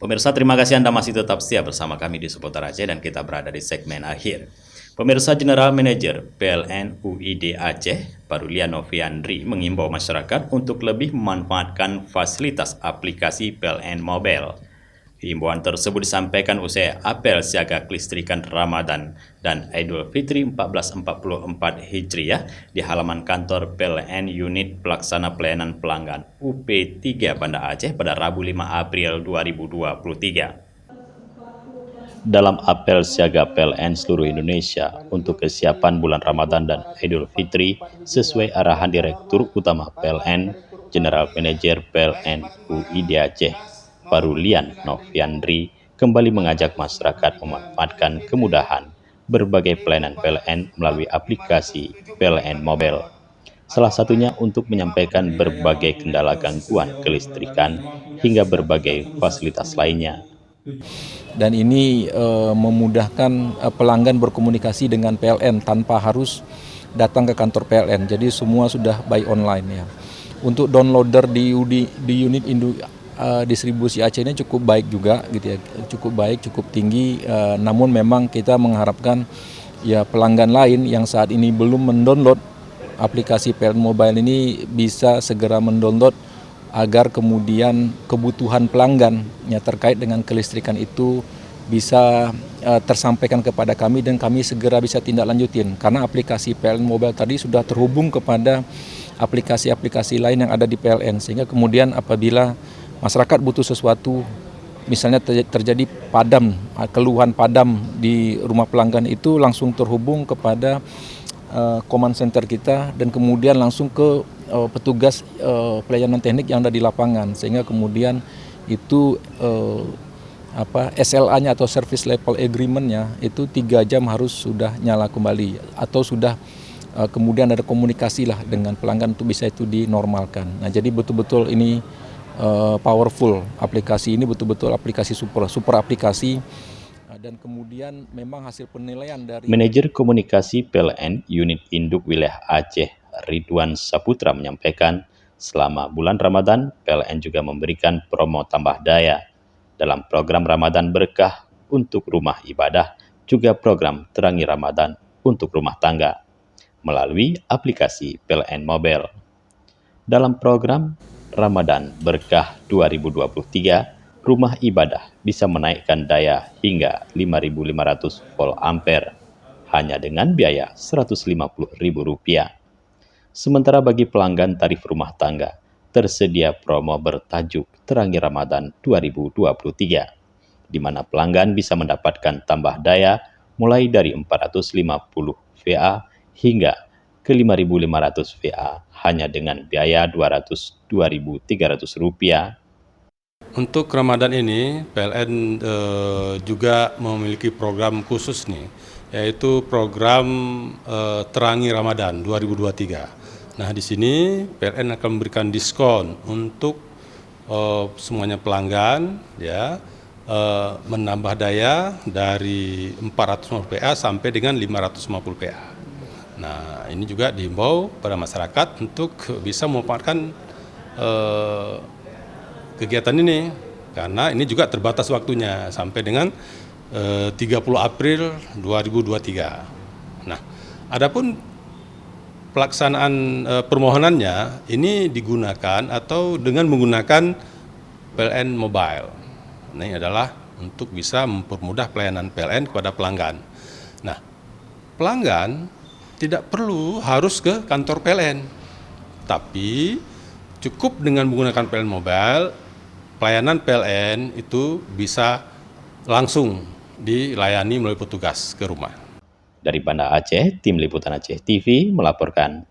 Pemirsa, terima kasih Anda masih tetap setia bersama kami di Seputar Aceh dan kita berada di segmen akhir. Pemirsa, General Manager PLN UID Aceh, Parulian Noviandri, mengimbau masyarakat untuk lebih memanfaatkan fasilitas aplikasi PLN Mobile. Himbauan tersebut disampaikan usai apel siaga kelistrikan Ramadan dan Idul Fitri 1444 Hijriah di halaman kantor PLN Unit Pelaksana Pelayanan Pelanggan UP3 Banda Aceh pada Rabu 5 April 2023. Dalam apel siaga PLN seluruh Indonesia untuk kesiapan bulan Ramadan dan Idul Fitri sesuai arahan Direktur Utama PLN, General Manager PLN UID Aceh, Parulian Noviandri, kembali mengajak masyarakat memanfaatkan kemudahan berbagai pelayanan PLN melalui aplikasi PLN Mobile. Salah satunya untuk menyampaikan berbagai kendala gangguan kelistrikan hingga berbagai fasilitas lainnya. Dan ini memudahkan pelanggan berkomunikasi dengan PLN tanpa harus datang ke kantor PLN. Jadi semua sudah by online ya. Untuk downloader di unit distribusi Aceh ini cukup baik juga gitu ya. Cukup baik, cukup tinggi. Namun memang kita mengharapkan ya pelanggan lain yang saat ini belum mendownload aplikasi PLN Mobile ini bisa segera mendownload agar kemudian kebutuhan pelanggan ya terkait dengan kelistrikan itu bisa tersampaikan kepada kami dan kami segera bisa tindak lanjutin karena aplikasi PLN Mobile tadi sudah terhubung kepada aplikasi-aplikasi lain yang ada di PLN sehingga kemudian apabila masyarakat butuh sesuatu misalnya terjadi keluhan padam di rumah pelanggan itu langsung terhubung kepada command center kita dan kemudian langsung ke petugas pelayanan teknik yang ada di lapangan sehingga kemudian itu SLA-nya atau Service Level Agreement-nya itu 3 jam harus sudah nyala kembali atau sudah kemudian ada komunikasi lah dengan pelanggan untuk bisa itu dinormalkan. Nah jadi betul-betul ini powerful aplikasi ini betul-betul aplikasi super aplikasi. Dan kemudian memang hasil penilaian dari Manajer Komunikasi PLN Unit Induk Wilayah Aceh Ridwan Saputra menyampaikan selama bulan Ramadan PLN juga memberikan promo tambah daya dalam program Ramadan Berkah untuk rumah ibadah juga program Terangi Ramadan untuk rumah tangga melalui aplikasi PLN Mobile. Dalam program Ramadan Berkah 2023 rumah ibadah bisa menaikkan daya hingga 5.500 volt ampere hanya dengan biaya Rp150.000. Sementara bagi pelanggan tarif rumah tangga, tersedia promo bertajuk Terangi Ramadan 2023, di mana pelanggan bisa mendapatkan tambah daya mulai dari 450 VA hingga ke 5.500 VA hanya dengan biaya Rp202.300. Untuk Ramadan ini, PLN juga memiliki program khusus nih, yaitu program Terangi Ramadan 2023. Nah, di sini PLN akan memberikan diskon untuk semuanya pelanggan, ya, menambah daya dari 450 PA sampai dengan 550 PA. Nah, ini juga dihimbau pada masyarakat untuk bisa memanfaatkan kegiatan ini karena ini juga terbatas waktunya sampai dengan 30 April 2023. Nah, adapun pelaksanaan permohonannya ini digunakan atau dengan menggunakan PLN Mobile. Nah, ini adalah untuk bisa mempermudah pelayanan PLN kepada pelanggan. Nah, pelanggan tidak perlu harus ke kantor PLN, tapi cukup dengan menggunakan PLN Mobile. Pelayanan PLN itu bisa langsung dilayani melalui petugas ke rumah. Dari Banda Aceh, Tim Liputan Aceh TV melaporkan.